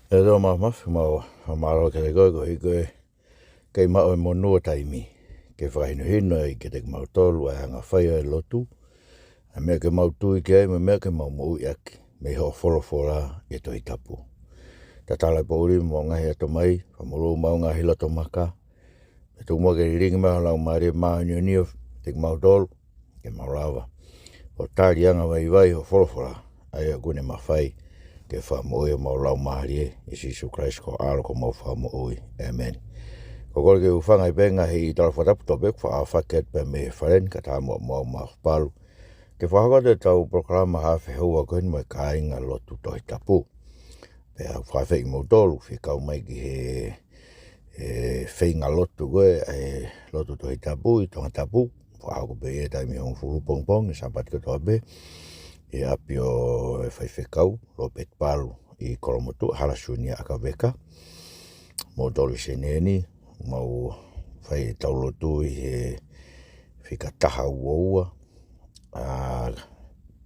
E do mafi maro ke go i ke ma o monua taimi ke whaino hino i ke te mautolu a hanga whaia e lotu a mea ke mautu i ke ai mea ke mau mo i aki me ho wholofora e toi tapu ta tala pauri mo ngahi ato mai whamuru mau Ngaahi Hala to maka e tu mo ke ringi mai lau maari maa nio te mautolu ke maurawa o tari anga vai ho wholofora ai a gune mawhai ke whamoe mau lau maari e Jesus Christ ko alo ko mau whamoe. Amen. Ko ke ufanga i benga hei tala whatapu topek wha awhaket pe me wharen ka tā mua palu. Ke whakakote tau proklama hawhi hua kohen mai ka inga lotu tohi tapu. Pe a whawhi i mautolu whi kau mai ki he whinga lotu koe e lotu tohi tapu i tonga tapu. Whakako pe e taimi hong furu pong i sabat ka toa be. E apio e whaiwhekau lo pet palu i koromotu harasunia aka veka. Mautolu seneni. Mau whai taulotu i he whikataha uaua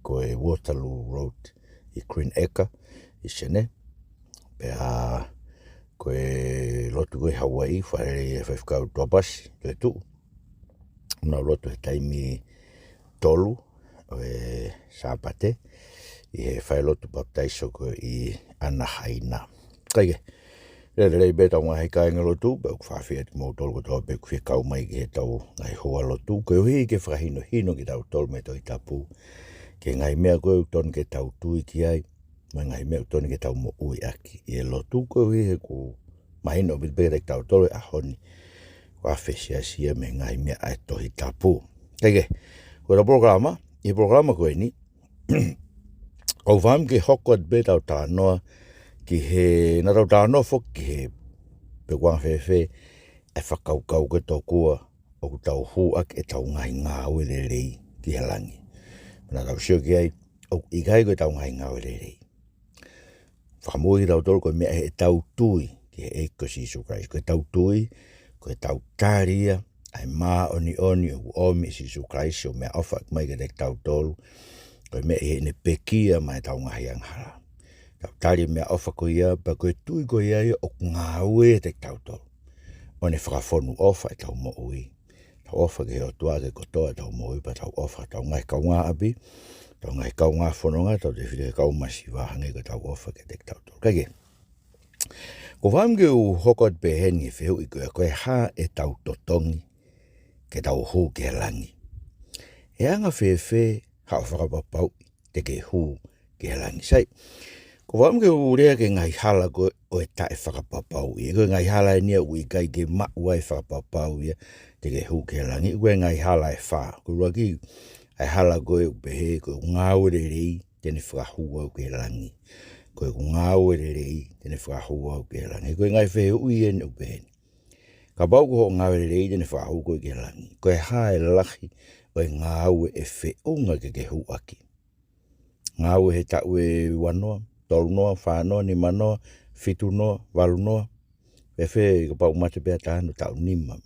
ko e Waterloo Road i Queen Eka i sene pea ko e lotu ko i Hawaii whaere e whaifkau tuapasi le tu una lotu he taimi tolu o e Sapate i he whai lotu baptaiso ko i Anahaina kaike Rei beta Ngaahi ka inga lotu, pe uk whawhia te mautolu ko toa pe uk whia kau mai ki he tau ngai hoa lotu. Ko hui ke whakahino hino ki tau tolu me toi tapu. Ke ngai mea koe uk tonu ke tau tui ki ai, mai ngai mea uk tonu ke tau mo ui aki. I e lotu ko hui he ku mahino bit bere ki tau tolu e ahoni. Ko awhesia sia me ngai mea ai tohi tapu. Keke, ko ta programa, i programa koe ni, o whaam ke hokot be tau tānoa, ki he na tau tānoa fok ki he pe wang whewhe e whakaukau ke tau kua o ku tau huak e tau ngai ngāwe le rei ki he Langi. Mana tau sio ki ai o ikai ko tau ngai ngāwe le rei. Whakamui ki tau tolu ko mea he tau tui ki he eiko Jesus Christ. Ko tau tui, ko tau tāria, ai maa oni o omi Jesus Christ o mea ofak mai ke te tau tolu. Ko mea he ne pekia mai tau Ngaahi Hala. Tau tari mea ofa ko ia, pa koe tui ko ia o ngāwe te tautolu. O ne whakafonu ofa e tau mo ui. Tau ofa ke o tua ke kotoa e tau mo ui, pa tau ofa tau ngai kau ngā api, tau ngai kau ngā whanonga, tau te whire kau masi wahange ko tau ofa ke te tautolu. Kake, ko whamge u hokot pe heni e whiu i koe ha e tau totongi ke tau hū ke Langi. E anga whewhe hao whakapapau te ke hū ke Langi. Sai, ko whamke urea ke Ngaahi Hala ko o e tae whakapapau ia. Ko Ngaahi Hala e nia ui kai ke maua e whakapapau ia te ke hu ke Langi. Ko Ngaahi Hala e wha. Ko ruaki ai hala ko e upehe ko ngāwe re rei tene whakahua o ke Langi. Ko ngāwe re rei tene whakahua o ke Langi. Ko ngai whehe ui e ne upehe. Ka bau ko ngāwe re rei tene whakahua o ke Langi. Ko e hae lahi o e ngāwe e wheunga ke hu aki. Ngāwe he tau e wanoa. Tolu noa, whanoa, ni manoa, fitu noa, walu noa. Whewhe ka pau mate pia tānu tau nima.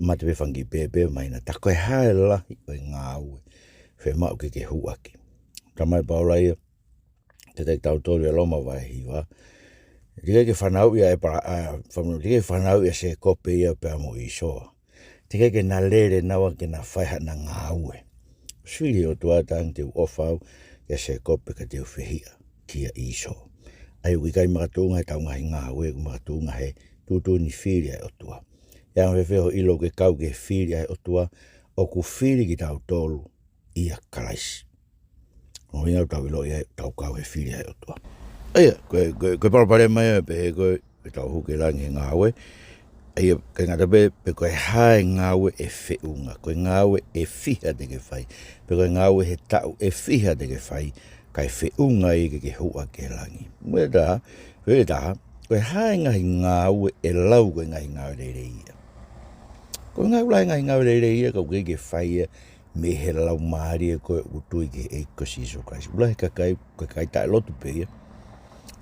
Mate pia whangi pepe maina. Ta koe hae lahi o ngāwe. Whe mau ke huaki. Tamai paula ia. Te te tau tolu e loma vai hiwa. Tika ke whanau ia e para. Tika ke whanau ia se kope ia pia mo isoa. Tika ke na lere nawa ke na whaiha na ngāwe. Swiri o tuatang te uofau. Ia se kope ka te uwhihia. Kia iso. Ai wikai makatunga e tau ngahi ngāwe ku makatunga he tutu ni whiri ai otua. Ia mwewheho ilo ke kau ke whiri ai otua o ku whiri ki tau tolu ia karaisi. O inga tau ilo ia tau kau he whiri ai otua. Aia, koe parapare mai e pehe koe tau huke Langi ngāwe. Aia, kai ngata pe koe hae ngāwe e whiunga. Koe ngāwe e whiha te ke whai. Pe koe ngāwe he tau e whiha te ke whai. Kai whiunga i ke hua ke Langi. Mue tā, koe hae ngahi ngāwe e lau koe ngahi ngāwe reire ia. Koe ngahi ulai ngahi ngāwe reire ia, kau ke whaia meihe lau maari e koe utui ke eiko Jesus Christ. Ulai kakai, koe kai tae lotu pe ia.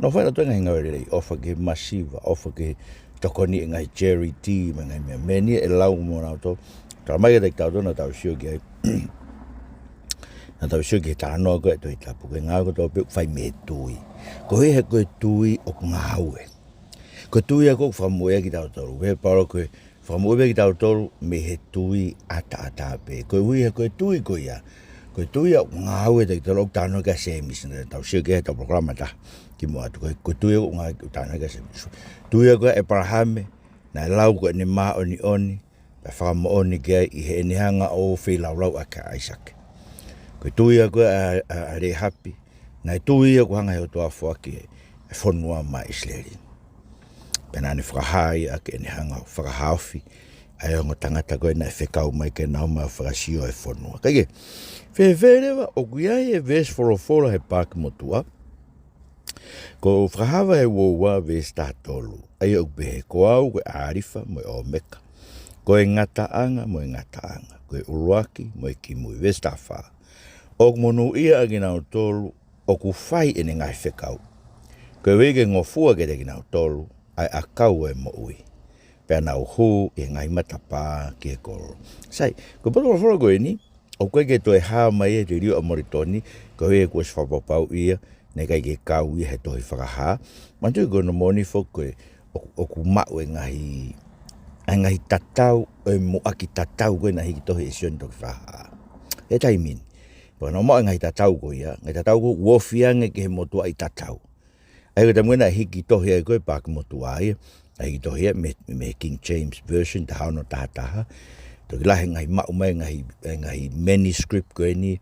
No whaina toi ngahi ngāwe reire ia, ofa ke masiva, ofa ke tokoni e ngahi Jerry T, ma ngahi mea menia e lau mo nao tō. Tā mai e te tau tōna tau sio ki ai. Na tau siu ki tānoa koe tui tapu, koe ngāu ko tau pe whai me tui. Ko he koe tui o ngāue. Ko tui a koe whamuea ki kitautolu, we paro koe whamuea ki kitautolu me he tui ata pe. Koe hui he koe tui koe ia. Koe tui a ngāue te kitalo tānoa ka semis, tau siu ki he tau programa ta. Ki mua atu koe tui a ngāue tānoa ka semis. Tui a koe e parahame, na lau koe ne maa oni, pa whakamo oni kia i he enehanga o whilau a ka Isaac. Koe tui a koe a re hapi, na tui a koe hanga heo toa whaki e whonua ma Isleri. Pena ne whakahai a ke enehanga whakahauwhi, ai ongo tangata koe na e whekau mai ke nau mai whakasio e whonua. Kaike, whewherewa o kuiai e verse 4 he pāki motua, ko whakahawa he woua verse tātolu, ai au behe ko au koe arifa mo o meka, koe ngataanga mo ngataanga, koe uruaki mo kimui, verse tāwha. O monu ia agina o tolu, o ku whai ene ngai whekau. Koe wege ngofua ke te gina o tolu, ai akau e mo ui. Pea nau hū e ngai matapā ki e koro. Sai, koe poto whara koe ni, o koe ke toi hā mai e te rio a moritoni, koe e koe swhapapau ia, ne kai ke kau ia he tohi whakahā. Mantu koe no moni fo koe, o ku mau e ngahi tatau, e mo aki tatau koe na hiki tohi e sion toki whakahā. E taimini. Paka no moa ngai tatau ko ia, ngai tatau ko uofiange ke he motua i tatau. Ai ko tamuena hiki tohi ai koe pāki motua ia, ai hiki tohi ia me King James Version, ta hao no taha. Toki lahe ngai mau mai ngai manuscript koe ni,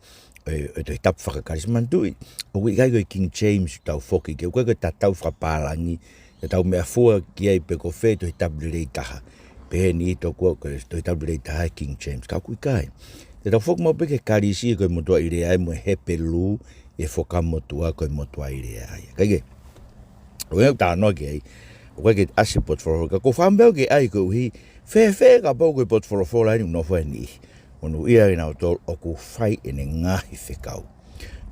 e tohi tapu whakakaris mantui. O kui kai koe King James tau whoki, ke koe koe tatau whakapālangi, e tau mea fua ki ai pe ko whē tohi tapu lirei taha. Pehe ni ito kua koe tohi tapu lirei taha King James, ka kui kai. Te tau whok mau peke karisi koe motua i rea ai mo hepe lu e whoka motua koe motua i rea ai. Kaike, o ngau tānoa ki ai, o koe ke ase potwhoro, ka ko whambeo ki ai koe uhi, whē ka pau koe potwhoro lai ni unofua ni. Onu ia ina o tolu o ku whai ene ngahi whekau.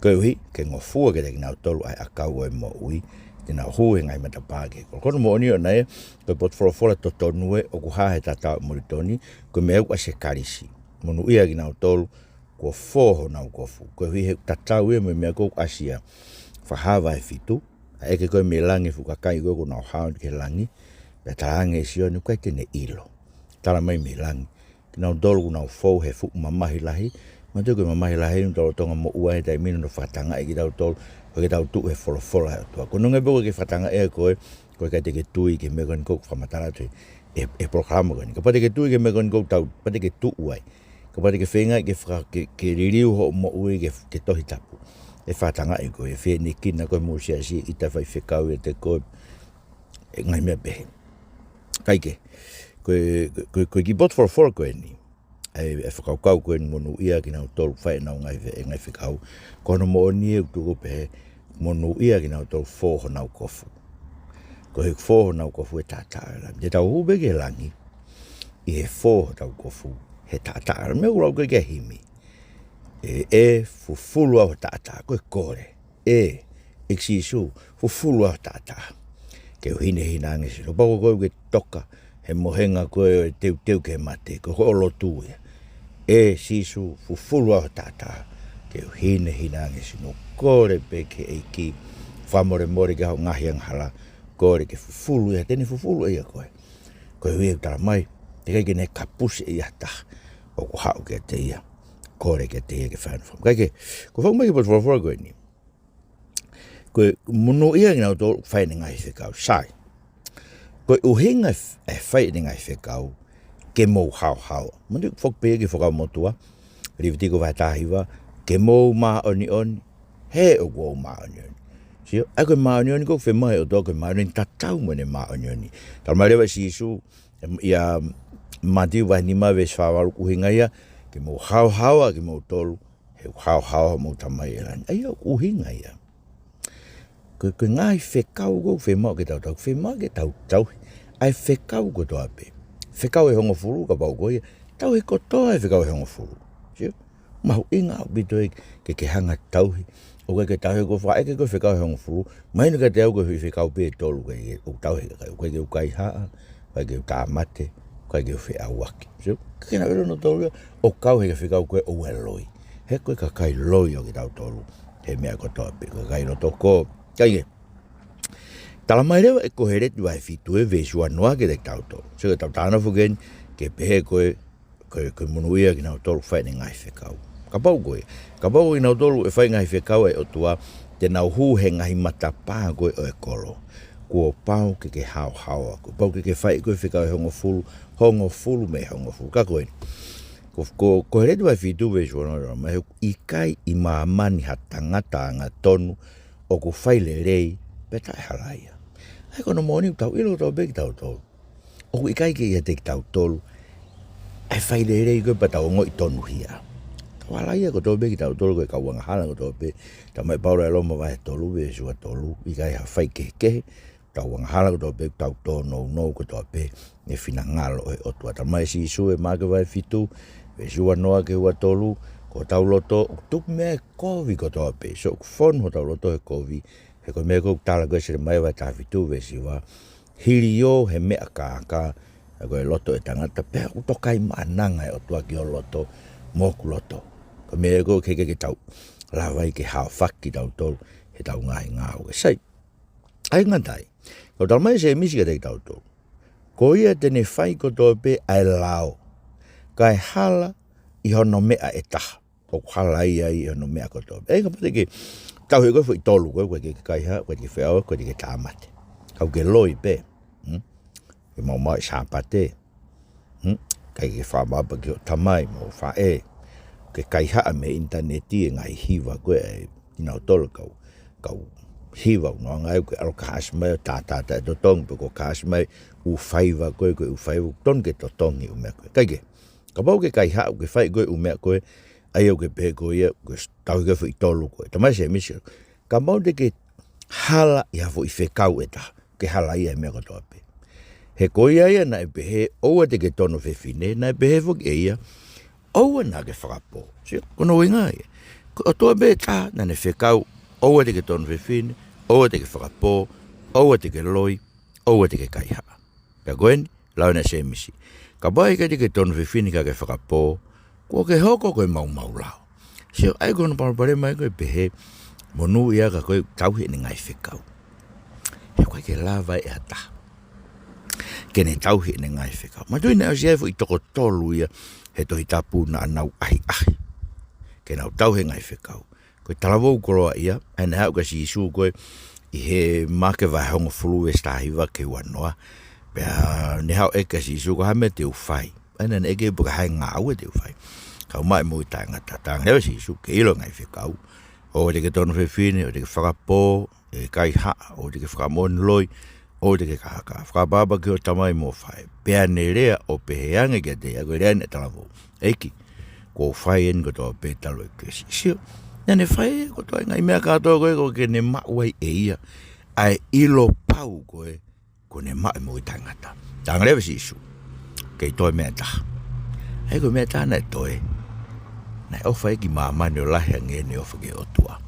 Koe uhi, ke ngofua ke te ina o tolu ai akau e mo ui, tina hu e ngai matapāke. Kono mo oni o nei, koe potwhoro to tonue o ku hahe tatau moritoni, koe meu ase karisi. Monu ia gina o tolu, kua whoho nau kofu. Koe hui he tatau ia me mea kou asia whahawa e fitu. A eke koe me langi fukakai koe ko nau hao ke langi. Pea tarange e sioni koe tene ilo. Tara mai me langi. Kina o tolu ku nau whou he fuku mamahi lahi. Matu koe mamahi lahi ni tolo tonga mo ua he tai minu no whakatanga e ki tau tolu. Koe ke tau tu he wholo he atua. Ko nunga poko ke whakatanga e koe. Koe kai te ke tui ke mekon kou whamatara tui. E programa koe ni. Ka pate ke tui ke mekon kou tau. Pate ke tu uai. Ka pate ke whenga ke ririu ho mo ui ke tohi tapu. E whatanga i koe, e whe ni kina koe mūsia si i ta whai whekau e te koe e ngai mea pehe. Kaike, koe ki bot for koe ni, e whakaukau koe ni monu ia ki nau tolu whai nau ngai whekau, kono mo ni e utuko pehe, monu ia ki nau tolu whoho nau kofu. Koe whoho nau kofu e tātāra. Te tau hube ke langi, i he whoho tau kofu. He tātāra, me urau koe ke himi. E fufulu au tātā, koe kore. Eksisu, fufulu au tātā. Ke uhine hinange siro. Pako koe ke toka, he mohenga koe teu ke mate, koe olo tūia. Sisu, fufulu au tātā. Ke uhine hinange siro. Kore peke eiki, whamore more ke hau Ngaahi Hala. Kore ke fufulu ia, tene fufulu ia koe. Koe hui e tara mai, te kai kene kapusi ia taha. O ko hau ke te ia. Kore ke te ia ke whanwham. Kaike, ko whau mai ke potwhora koe ni. Koe munu ia ngā tō whai ni ngai whekau. Sai. Koe uhinga e whai ni ngai whekau ke mou hau. Manu whokpea ke whakau motua. Riviti ko whaitahiwa. Ke mou maa oni. He o kua maa oni. Sio, ai koe maa oni ko whemai o tō koe maa oni tatau mo ne maa oni. Tala mai rewa si isu, ia mati wahini maa ves whawaru uhinga ia, ke mo hau ke mo tolu, he hau mo tamai e lani. Ai au uhinga ia. Koe ngai whekau ko whemau ke tau. Whemau ke tau. Ai whekau ko toa pe. Whekau e hongo furu ka pau ko ia. Tau he kotoa e whekau e hongo furu. Sio? Mahu inga au bito e ke hanga tauhi. O ke tau he ko wha eke ko whekau e hongo furu. Mainu ka te au ko whekau pe tolu ke o tau he kai. O ke ukai haa, o ke uka mate. Kai ke whi awaki. So, kena wero no tolu o kau he whekau koe o eloi. he koe ka kai loi o ki tautolu, he mea kotoa pe, ka kai roto ko, kai tala mai rewa e kohereti vai fitu e vesua noa ke te tautolu. So ke tautana fugen, ke pehe koe munuia ki tautolu whai ne ngai whekau. Ka pau koe, ka pau ki tautolu e whai ngai whekau e otua, te nau hu he ngahi matapā koe o e kolo. Kua pau ke hao hawa, kua pau ke whai koe whekau e hongo fulu me hongo fulu. Ka koe, ko heretu vai fitu vesua noa, mai i kai i maamani ha tangata anga tonu, o ku whai le rei, peta e halaia. Ai kono moni tau ilo tau beki tau tolu. O ku ikai ke ia te tau tolu. Ai whai le rei koe pa tau ngoi tonu hia. Tau halaia ko tau beki tau tolu koe Ngaahi Hala ko tau pe. Tau mai paura e loma vai tolu ve sua tolu. Ikai ha whai kehe. Tau Ngaahi Hala ko tau pe tau tono no ko tau pe. Ne fina ngalo e otua. Tau mai si isu e maa ke vai fitu. Ve sua noa ke hua tolu. Ko tau loto. Tuk mea kovi ko tau pe. So fon ho tau loto he kovi. He koe mea kou tala koe sere mai wai tāwhitu we siwa. Hiri o he mea kāka. He koe loto e tangata. Pea utokai maananga e o tua ki o loto. Moku loto. Koe mea kou keke tau. Lawai ke hao whaki tau tolu. He tau ngahi ngāo e sai. Ai ngantai. Ko tau mai se misi ka te tau tolu. Ko ia tene whai ko tō pe ai lao. Kai hala i hono mea e taha. O hala ia i hono mea ko tō pe. Ei ka pate ke. Kau he koe fwoi tolu koe ke kaiha, koe ke wheawa, koe ke tāmate. Kau ke loi pe. Ke mau mai sāpate. Kai ke whamapa ki o tamai, mau whae. Ke kaiha me interneti e ngai hiwa koe e inau tolu kau. Kau hiwa no ngai koe alo kaas mai o tātāta e totong, pe ko kaas mai u whaiwa koe koe u whaiwa ton ke totongi u mea koe. Kai ke, ka pau ke kaiha u ke whai koe u mea koe, ai au ke pehe koe ia, koe tau ke whi tolu koe. Tamai se misio. Ka mau te ke hala i hafo i whekau e taha. Ke hala ia e mea kotoa pe. He koe ia na e pehe, oua te ke tono whewhine, na e pehe fok e ia, oua na ke whakapo. Sio, kono inga ia. O toa pe taha, na ne whekau, oua te ke tono whewhine, oua te ke whakapo, oua te ke loi, oua te ke kaiha. Pea koen, lau na se misi. Ka bai ka te ke tono whewhine ka ke whakapo, kua ke hoko koe mau lao. Sio, ai kono parapare mai koe pehe, monu ia ka koe tauhi ni ngai whekau. He koe ke lava e ata. Kene tauhi ni ngai whekau. Ma tui na si efu i toko tolu ia, he tohi tapu na anau ahi. Ke nau tauhi ngai whekau. Koe talavou koroa ia, ane hau ka si isu koe, i he make vai hongo fulu e stahiwa ke wanoa. Pea ne hau eka si isu ko hame te uwhai. Ane ne eke buka hai ngāu e te uwhai. Kau mai mui tai ngata tanga hewa si isu ke ilo ngai whekau. O te ke tono whewhine, o te ke whakapo, e kai haa, o te ke whakamon loi, o te ke kahaka. Whakababa ki o tamai mo whai. Pea ne rea o peheange kia te, ako rea ne talavo. Eiki, ko whai en ko toa pe talo e kesi. Sio, ne whai e ko toa ngai mea katoa koe, ko ke ne mauai e ia. Ai ilo pau koe, ko ne mai mui tai ngata. Tanga hewa si isu. Kei toi mea taha. Hei koe mea taha nai toi. Nai ofa eki maamani o lahi angene ofa ke otua.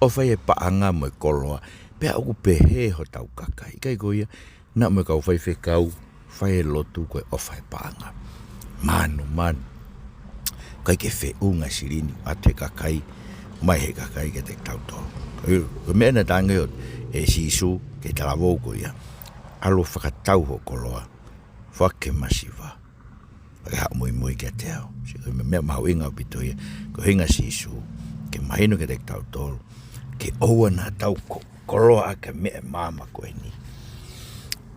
Ofa e paanga mo e koloa. Pea oku pehe ho tau kakai. Kai koe ia. Na mo e kau whai whekau. Whai e lotu koe ofa e paanga. Manu. Kai ke whe unga sirini. Ate kakai. Mai he kakai ke te tautoro. Koe mea na tanga o e sisu ke talavou koe ia. Alo whakatau ho koloa. Whake masiva. Whake hao mui kia te ao. Me mea mahu inga o pito ia. Ko hinga si isu. Ke mahino ke te tau tolu. Ke oua na tau koloa a ke mea mama koe ni.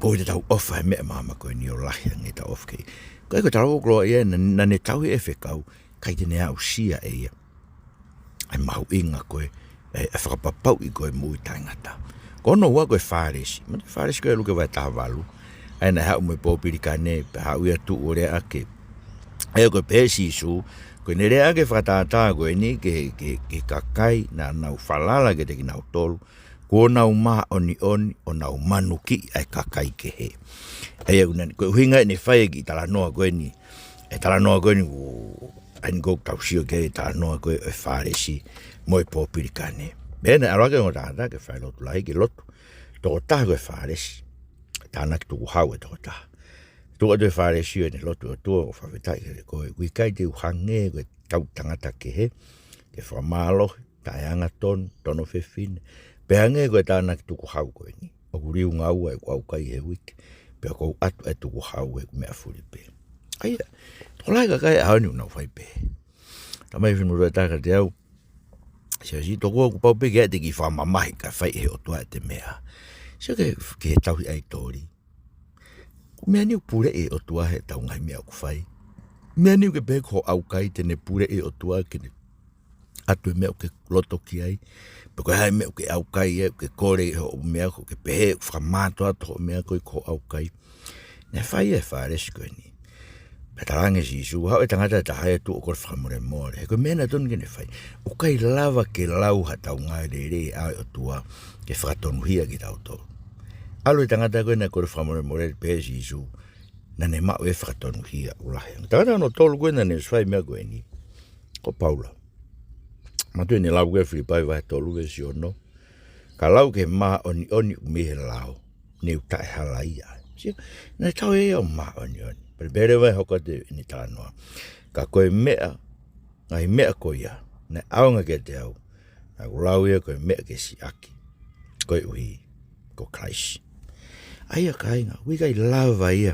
Poi te tau ofa e mea mama koe ni o lahi ange ta ofa kei. Ko eko tau koloa ia na ne tau he e whekau. Kai te ne au sia e ia. Ai mahu inga koe. E whakapapau i koe mui taingata. Kono ua koe whāresi. Ma te whāresi koe luke vai taha walu. Ai na hau me pōpiri ka ne. Pe hau ia tu o rea ake. Ai koe pēsi isu. Koe ne rea ake whakatata koe ni. Ke kakai na nau whalala ke te ki nau tolu. Ko nau maa oni. O nau manuki ai kakai ke he. Ai au nani. Koe uhinga ne whae ki tala noa koe ni. E tala noa koe ni. Ai ngok tau sio ke tala noa koe e whāresi. Moi pōpiri ka ne. Bene arake ngo tāta ke whai lotu lahi ke lotu. Toko taha koe whāresi. Tāna ki tuku hau e toko taha. Tuka tue whāresi e ne lotu o tua o whawhetai ke koe. Kui kai te uhange koe tau tangata ke he. ke whamalohi, taianga tono whewhine. Pea nge koe tāna ki tuku hau koe ni. O kuriu ngau e kua ukai he wiki. Pea kou atu e tuku hau e kumea furi pe. Aia, tolai ka kai haoni unau whai pe. Tamai whinu roi taka te au. Sia si toko ku pau pe ke te ki whamamahi ka whai he o tua e te mea. Sia ke he tauhi ai tori. Mea niu pure e o tua he tau ngai mea ku whai. Mea niu ke pe ko au kai tene pure e o tua kene. Atu e mea ke loto ki ai. Peko hai mea ke au kai e ke kore ho mea ko ke pehe whamato ato ho mea koe ko au kai. Nea whai e whaaresi koe ni. Petarange si isu, hau e tangata ta hae tu o kore whamore more. He koe mena tonu kene whai. O kai lava ke lau ha tau ngai re re ai o tua ke whakatonuhia ki tau tolu. Alo e tangata koe na kore whamore more pehe si isu. Na ne mao e whakatonuhia ulahe. Tangata no tolu koe na ne swai mea koe ni. Ko Paula. Matue ni lau koe whiripai vai tolu e si ono. Ka lau ke maa oni meihe lao. Neu Ngaahi Hala ia. Na tau e au maa oni. Pero bere vai hoka te ni tānoa. Ka koe mea, ngai mea koe ia. Na aonga ke te au. Na kulau ia koe mea ke si aki. Koe uhi, ko Christ. Aia ka inga, ui kai lava ia.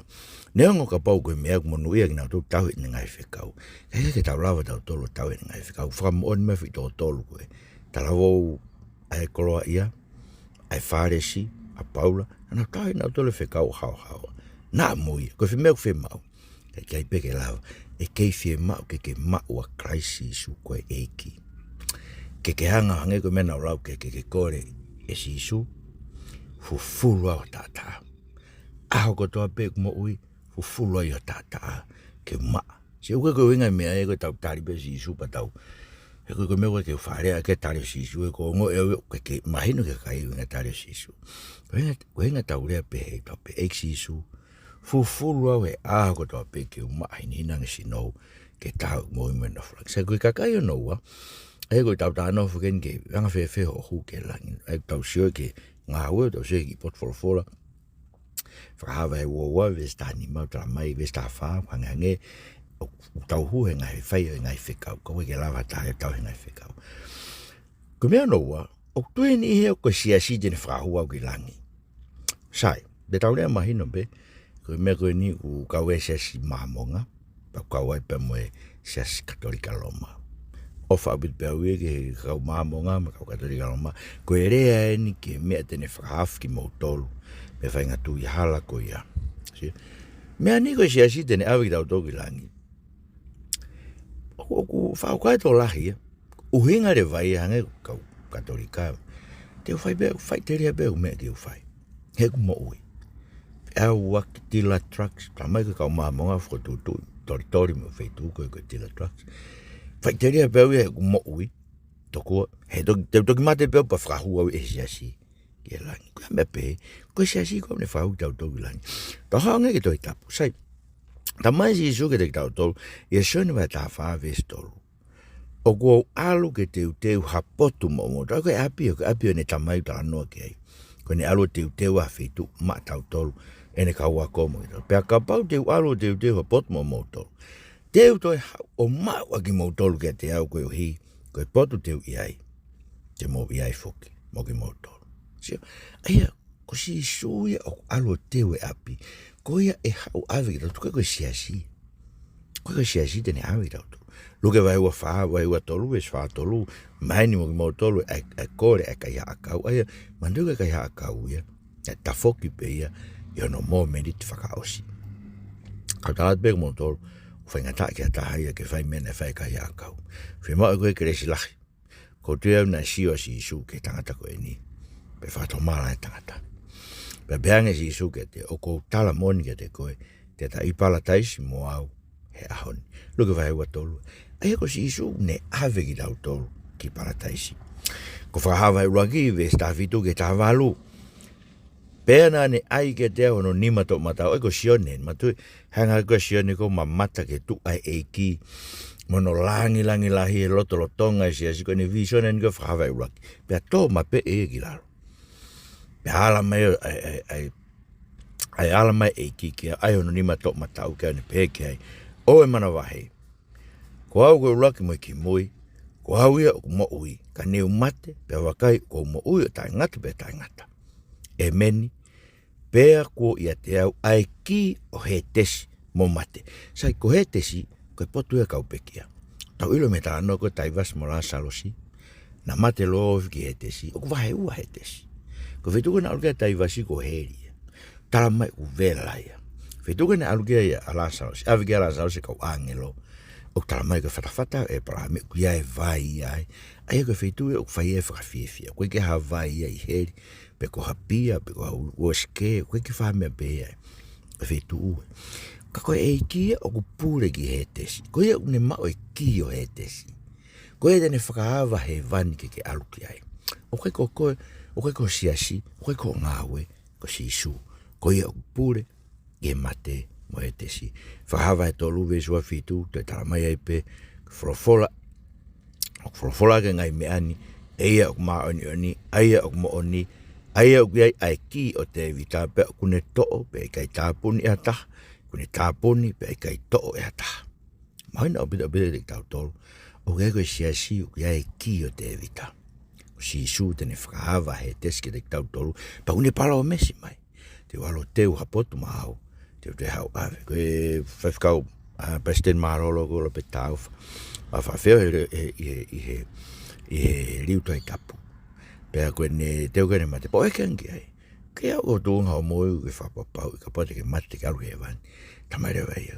Neongo ka pau koe mea kumonu ia ki nau tau tau ni ngai whekau. Kaya ke tau lava tau tolu tau ni ngai whekau. Whakamu oni mea whito tolu koe. Talavou ai koloa ia, ai wharesi, a Paula. Nau tau nau tolu whekau hao. Na moi, ko fi meu fi mau. Kai peke lava. E kei fi mau ke mau a Christ Isu koe eiki. Ke hanga hange ko mena lau ke kore e si Isu. Fufulu au tata. Aho ko toa pe mo ui. Fufulu au tata. Ke ma. Se uke ko winga mea e ko tau tari pe si Isu pa tau. E ko meu ke wharea ke tari si Isu. E ko ngo e ke mahino ke kai winga tari si Isu. Ko hinga tau rea pe he tau pe eik si Isu. Fufulu au e aho toa pe ke umahi ni nang si nou ke tau mo i mena flag. Sa koe kakai o noua, e koe tau tāno fuken ke anga whewhe ho hu ke langi. E tau sio ke ngā ue, tau sio ki potfolfola. Whakahawa e uaua, vestani mau tala mai, vesta whaa, hange, tau hu he ngai whai e ngai whekau. Koe ke lawa tae tau he ngai whekau. Ko mea noua, o tue ni heo koe siasi tene whakahua au ki langi. Sai, de tau rea mahino pe, koe mea koe ni u kawe siasi mahamonga, pa kawe pe moe siasi katolika loma. Ofa abit pe aue ke kau mahamonga, ma kau katolika loma, koe rea e ni ke mea tene whakahaf ki mautolu, me whai ngatu i hala koe ia. Mea ni koe siasi tene awe ki tau toki langi. Oku whaukai tō lahi, uhinga re vai hange kau katolika, te whai beu, whai teria beu mea ki uwhai. He ku mo ui. Au waki tila trucks, tamai ka kau mahamonga whakatutu, tori mo whaitu koe koe tila trucks. Whai teria beu he ku mo ui, toko, he toki mate beu pa whakahua e siasi. Ke langi, koe mea pe, koe siasi koe ne whahu tau toki langi. Tau haonga ke toi tapu, sai, tamai si isu ke te tau tolu, ia sone vai tā whaa vestolu. O kua alu ke teu hapotu mo mo, tau koe api o ne tamai tala noa ke ai. Koe ne alu teu a whetu, ma tau tolu. Ene ka ua komo i tau. Pea ka pau teu alo teu hapotu mo mo tolu. Teu toi hau o mau aki mo tolu ke te au koe hi. Koe potu teu i ai. Te mo i ai foki. Mo ki mo tolu. Sio. Aia, ko si suia o alo teu e api. Koe ia e hau awe ki tau. Koe koe siasi. Koe koe siasi tene awe ki tau tolu. Luke vai ua wha, vai ua tolu, e wha tolu. Maini mo ki mo tolu e kore e kai haakau. Aia, manduka kai haakau ia. E tafoki pe ia. Ia no mō meni te whakaosi. Kau tālat pēku mō tōru, whai ngata ki a tāhai ke whai mena whai kai a kau. Whai mō e koe ke resi lahi. Ko tue au nai siwa si isu ke tangata koe ni. Pe whato mala e tangata. Pe beange si isu ke te o kou tala moni ke te koe. Te ta ipala taisi mō au he ahoni. Luke whai ua tolu. Aia ko si isu ne ave ki tau tolu ki pala taisi. Ko whahawa e ruaki ve stafitu ke tā walu. Pēna ne ai ke te no nima tō matau, eko sione, matui, hanga ko sione ko mamata ke tu ai eiki, mono langi lahi e loto tonga e siasi, ko ne visione ni ko whawai uraki. Pea tō ma pe e ki laro. Pea ala mai, ai ala mai eiki ki ai no nima tō matau ke ne pe ke ai, o e mana wahe. Ko au ko uraki mo ki moi, Ko hauia o mo ui, ka neu mate, pe wakai ko mo ui o taingata pe taingata. E meni, pea ko ia te au ai ki o he tesi mo mate. Sai ko he tesi, ko potu e kaupekia. Tau ilo me tā anō ko taivas mo la salosi, na mate loo ki he tesi, o ku wahe ua he tesi. Ko whetuka na alukia taivasi ko heria, tala mai u velaia. Whetuka na alukia ia ala salosi, awiki ala salosi kau angelo, o tala mai ka whatawhata e para me ku ia e vai ai. Ai ko whetuka o whai e whakafiefia, koe ke ha vai ai heri, pe ko hapia, pe ko ha uoske, koe ke whamea pe ai. Whetuka. Ka koe e kia o ku pūre ki he tesi. Koe e une mao e ki o he tesi. Koe e tene whakahawa he vani ke aluki ai. O koe ko siasi, o koe ko ngāwe, ko sisu. Koe e o ku pūre ki he mate mo he tesi. Whakahawa he tolu vesua whitu, te taramai ai pe, whorofola ke ngai meani, eia o ku maa oni, eia o ku mo oni, eia o ku iai ai ki o te vita pe o kune to'o, pe kai tāpuni a taha. Kune tāponi pe kai to'o e ataha. Maina o bida te kitautolu. O kai koe siasi o kia e ki o te evita. O sisu tene whakahawa he teske te kitautolu. Pa une pala o mesi mai. Te walo teu hapotu mahau. Te hau ave. Koe whawhikau President Marolo ko lo pe tau. Ma whawheo i he liuto ai tapu. Pea koe ne teu kene mate. Po eke anki ai. Kea o tūnga o moi e whapapau i ka pote ke mate ke alu he vani. Tamai rewa ia.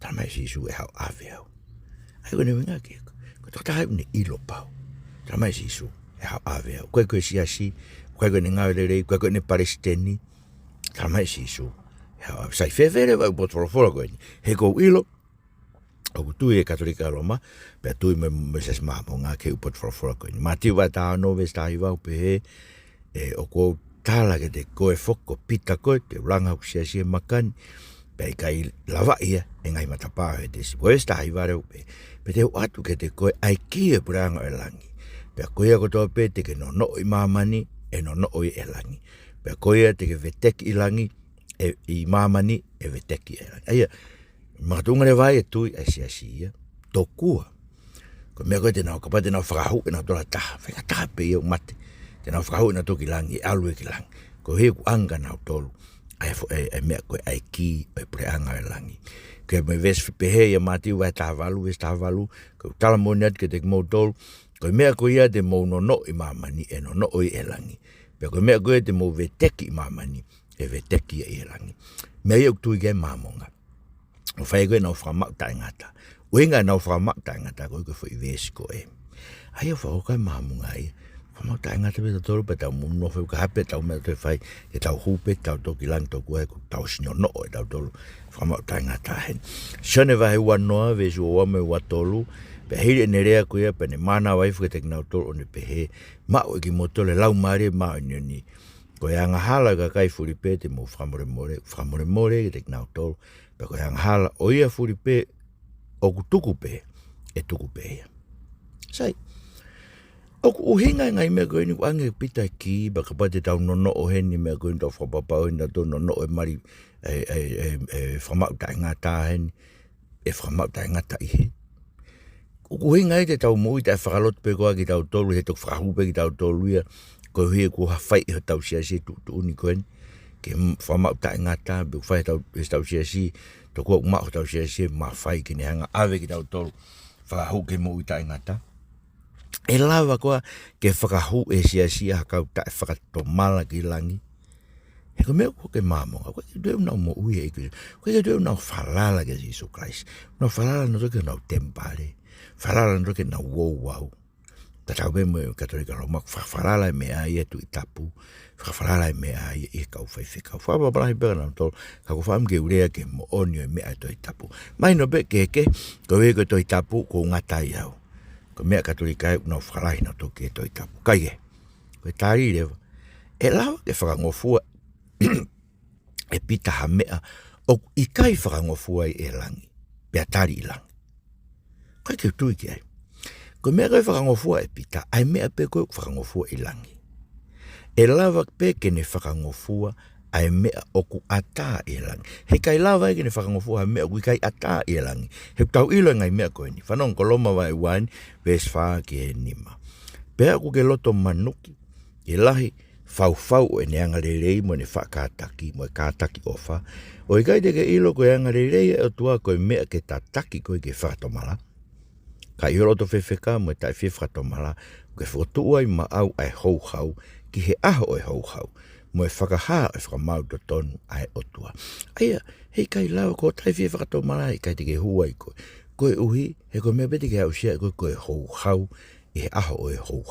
Tamai sisu e hau ave au. Ai koe ne winga ke. Ko tō tahai une ilo pau. Tamai sisu e hau ave au. Koe siasi. Koe ne ngāwererei. Koe ne Palestini. Tamai sisu e hau ave. Sai whewhere wau po tōrofora koe ni. He kou ilo. O tui e katolika Roma. Pea tui me ses maamo ngā ke upo tōrofora koe ni. Mātiu wa tā no ves tā hiwau pe he. O kou tala ke te koe whoko pita koe, te uranga ku siasi e makani, pe kai lawa ia, e ngai matapā e te si. Koe stahi ware upe, pe te atu ke te koe ai ki e puranga e langi. Pe koe a kotoa pe te ke no i mamani, e no i e langi. Pe koe a te ke veteki i langi, i mamani, e veteki e langi. Aia, makatunga le vai e tui ai siasi ia, tokua. Ko mea koe te nao kapate nao whakahu, e nao tola taha, whakataha pe iau mate. Te nao whakahau na toki langi, alue ki langi. Ko he ku anga nao tolu, ai mea koe ai ki, ai preanga e langi. Koe me ves pehe ia mātiu vai tāwalu, ves tāwalu, ko tala moni atu ke te kumau tolu, koe mea koe ia te mou no i mamani, e no i e langi. Pea koe mea koe te mou veteki i mamani, e veteki i e langi. Mea iau tui ke māmonga. O whai koe nao whakamau taingata. Uenga nao whakamau taingata, koe koe whai vesi koe. Ai au whakokai māmonga ia. Whamau tai ngata pe tatoru pe tau muno whau ka hape tau mea te whai e tau hupe tau toki lang tau kua e tau sinyo no e tau tolu whamau tai ngata hen. Sione wahe ua noa vesu o wame ua tolu pe hiri e nerea kuia pe ne mana waifu ke tek nau tolu o ne pe he mao e ki motole lau maare mao ni ni. Ko e Ngaahi Hala ka kai furi pe te mo whamore more ke tek nau tolu pe ko e Ngaahi Hala o ia furi pe o kutuku pe e tuku pe ia. Sai. O uhinga ngai mea koe ni wange pita ki, baka pate tau nono o heni mea koe ni tau whapapau heni tau nono e mari whamau tai ngata heni, e whamau tai ngata i he. Uhinga i te tau mui tai whakalot pe koa ki tau tolu, he tok whakahupe ki tau tolu ia, koe hui e kua hawhai i tau siasi tu uni koe ni, ke whamau tai ngata, be whai tau siasi, to kua umau tau siasi, ma whai ki ne hanga ave ki tau tolu, whakahu ke mui tai ngata. E lawa koa ke whakahu e siasi hakau tae whakatomala ki langi. He ko mea ko ke māmonga, koe ke dueu nao mo ui e kuri, koe ke dueu nao whalala ke Jesus Christ, nao whalala na toke nao tempare, whalala na toke nao wau. Ta tau me mo katolika Roma, whalala e mea ia tu i tapu, whalala e mea ia i kau whaifekau. Whapabrahi pera nao tolu, kako whaam ke urea ke mo onio e mea to i tapu. Mai no be ke, ko weko to i tapu ko ngatai au. Ko mea katolika e unau whakalahi na toki e toi tapu. Kai e, koe tāri rewa. E lawa ke whakangofua e pita ha mea o i kai whakangofua i e langi. Pea tāri i langi. Kai ke tui ki ai. Ko mea koe whakangofua e pita, ai mea pe koe whakangofua i langi. E lawa pe ke ne whakangofua ai mea oku ata e langi. He kai lava e kene whakangofu ai mea kui kai ata e langi. He tau ilo ngai mea koe ni. Whanong koloma vai wani, ves wha ki e nima. Pea ku ke loto manuki, ke lahi fau e ne angarerei mo ne whakataki, mo e kātaki ofa. O i kai te ke ilo koe angarerei e o tua koe mea ke tataki koe ke whatomala. Ka i roto whewheka mo e tai whewhatomala, ke whotua i ma au ai hou ki he aho e hou mo e whakaha e whakamau to tonu ai otua. Aia, hei kai lau ko tai whewhatomala i kai te ke hua i koe. Koe uhi, he koe mea beti ke au sia koe hou i he aho e hou.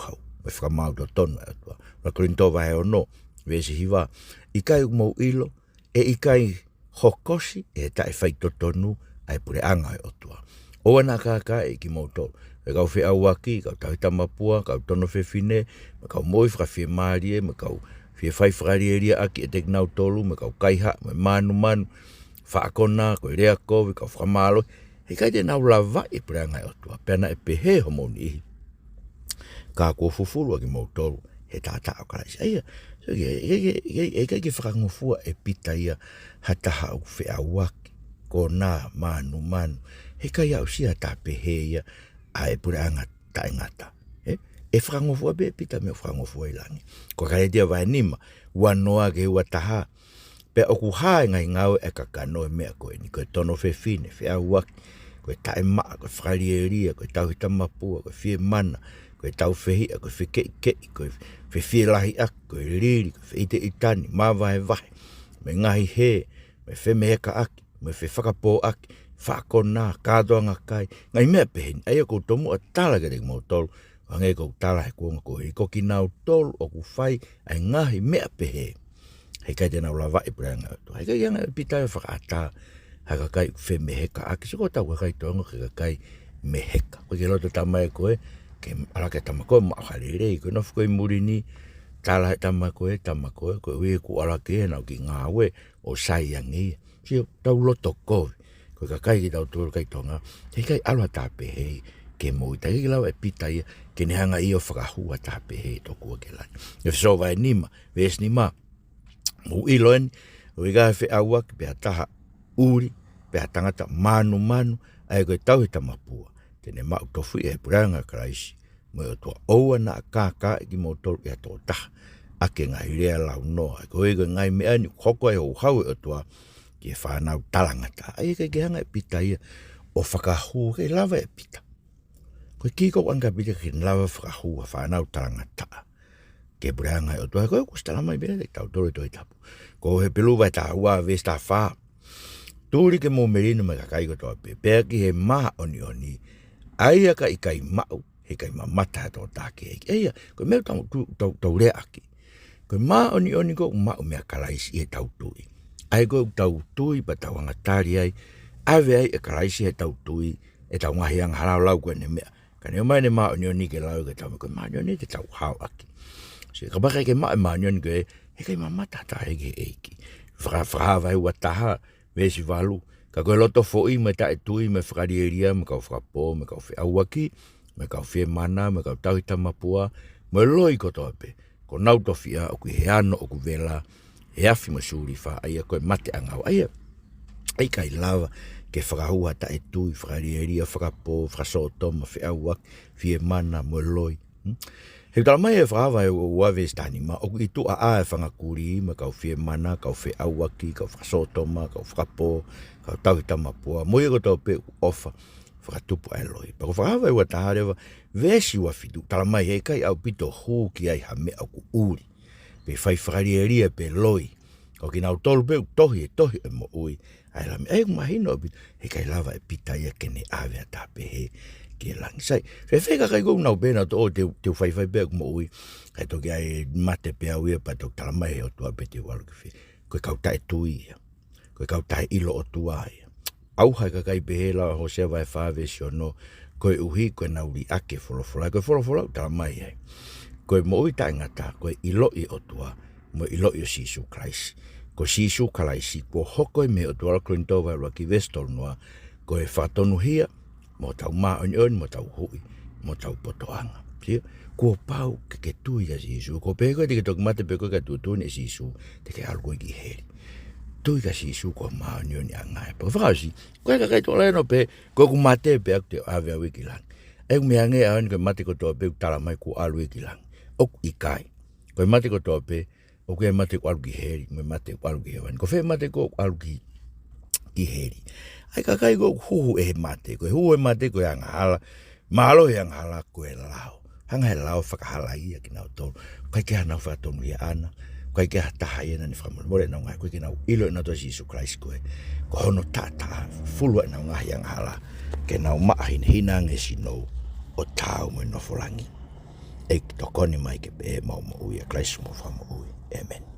Me whakamau to tonu ai otua. Ma korinto vai o no, vesi hiwa, i kai mo ilo, e i kai hokosi, e tai whai to tonu ai pure anga e otua. O ana kaka e ki mauto. E kau whi au waki, kau tawhita mapua, kau tono whewhine, me kau moi whakawhi maarie, me kau whi whai whakarieria aki e te nau tolu, me kau kaiha, me manu, whaakona, koe rea kovi, kau whakamalo. He kai te nau lava e preanga e otua, pena e pehe homoni ihi. Ka kua fufuru aki mautoru, he tata au karaisi. Aia, e kai ke whakangofua e pita ia hataha au whi au waki, ko nā manu, he kai au sia tā pehe ia, a e pure anga ta ingata. E whakangofua be pita me whakangofua i langi. Ko kare tia vai nima, ua noa ke ua taha. Pe oku hae ngai ngau e kakano e mea koe ni, koe tono whewhine, whi au waki, koe tae maa, koe whakarieria, koe tauhita mapua, koe whi mana, koe tau whehia, koe whi kei, koe whi lahi ak, koe riri, koe whi ite itani, maa vahe, me ngahi he, me wheme heka aki, me whi whakapo aki, whakona, kātoanga kai, ngai mea peheni, aia kou tomu a tala ke te mo tolu, wangai kou tala he kuonga koe, i koki nau tolu o ku whai, ai ngahi mea pehe, hei kai te nau la vai preanga atu, hei kai anga pitai whakata, haka kai wheme heka aki, siko tau kai toanga ke kai me heka, koe ke loto tamai koe, ke alake tamakoe ma harerei, koe nofu koe murini, tala he tamakoe, koe ue ku alake nau ki ngāwe, o sai angi, sio tau loto koe, koe ka kai ki tau tūru kai tonga, hei kai alwa tāpe hei, ke moita, hei lau e pita ia, ke ne hanga i o whakahua tāpe hei tōkua ke lai. E so vai nima, ves nima, mu iloen, o i gahe whi awak, pia taha uri, pia tangata manu, ai koe tauhita mapua, tene mau tofu e puranga karaisi, mo o tua oua na kaka e ki mo tolu e tō taha, ake ngai rea lau noa, koe ngai mea ni koko e hau e o tua, ki e whanau talangata, ai ke hanga e pita ia, o whakahu ke lava e pita. Koe kiko anga pita ki lava whakahu a whanau talangata, ke puranga e o tua, koe kustalama i bera te tau toro toi tapu, ko he pelu vai ta hua ves ta wha, tūri ke mō merino me kakai ko toa pe, pēr ki he maha oni, aia ka i kai mau, he kai mamata tō tāke eki, aia, koe meu tau rea aki, koe maha oni ko mau mea karaisi e tau tui, ai koe tau tui pa tau angatari ai, ave ai e karaisi e tau tui, e tau ngahi ang halau lau koe ne mea, ka ne omai ne maha oni ke lau ke tau, koe maha oni te tau hau aki, so ka baka ke maha oni koe, he kai mamata ta eke eki, whakawai ua taha, vesi valu, ka koe loto fo'i me tae tui me whakarieria, me kau whakapo, me kau whi auaki, me kau whi mana, me kau tauhita mapua, me loi ko tope, ko nau tofia, o kui he ano, o ku vela, he afi ma suri wha, aia koe mate angau, aia, ai kai lava, ke whakahua tae tui, whakarieria, whakapo, whakasotoma, whi auaki, whi mana, me loi, he tala mai e whakawa e uawe stani ma, o i tu a e whangakuri, me kau whi mana, kau whi auaki, kau whakasotoma, kau whakapo, kau tauhita mapua, moi ko tau pe ofa, whakatupu ai loi. Pako whakawa e ua taharewa, vesi ua fitu, tala mai e kai au pito hū ki ai ha mea ku uri, pe whai whakarieria pe loi, kau ki nau tolu pe tohi e mo ui, ai lami, e kumahino, he kai lava e pita ia kene awe a tape he, ke langi sai. Whewheka kai kou nau pēna to o te whaiwhai pēk mo ui. Kai toki ai mate pēa uia pa tōk talamai o tua pe te walu ki whi. Koe kau tae tui ia. Koe kau tae ilo o tua ia. Auhai ka kai pehela ho sea vai whawe si ono. Koe uhi koe nauri ake wholofola. Koe wholofola talamai ai. Koe mo ui tae ngata. Koe ilo i o tua. Mo ilo i o Sisu Christ. Ko Sisu Christ. Ko hoko i me o tua Korintowa rua ki Vestol noa. Koe whatonu hia. Mo tau maa oni, mo tau hui, mo tau potoanga. Ko pau ke tui ka sisu, ko peko te ke tok mate peko ka tutu ni sisu, te ke alko ki heri. Tui ka sisu ko maa nio ni angai. Pa whakasi, koe ka kai tola eno pe, ko ku mate pe aku te awe awe ki lang. E ku mea nge awen koe mate ko toa pe, tala mai ku alu ki lang. Oku ikai. Koe mate ko toa pe, o koe mate ko alu ki heri, me mate ko alu ki hewan. Ko fe mate ko alu ki heri. Ai ka kai ko huhu e mate, ko huhu e mate ko Ngaahi Hala, malo Ngaahi Hala ko e lao. Hanga he lao whakahala ia ki nau tolu. Kai ke hanau whakatonu ia ana, kai ke hataha ia nani whamore nau ngai, koe ke nau ilo e nau tosi Jesu Christ koe. Ko hono tata, fulua e nau Ngaahi Hala, ke nau maahine hina ngesi nou, o tau mo e nofolangi. E tokoni mai ke pe mau mo ui, Christ mo whamo ui. Amen.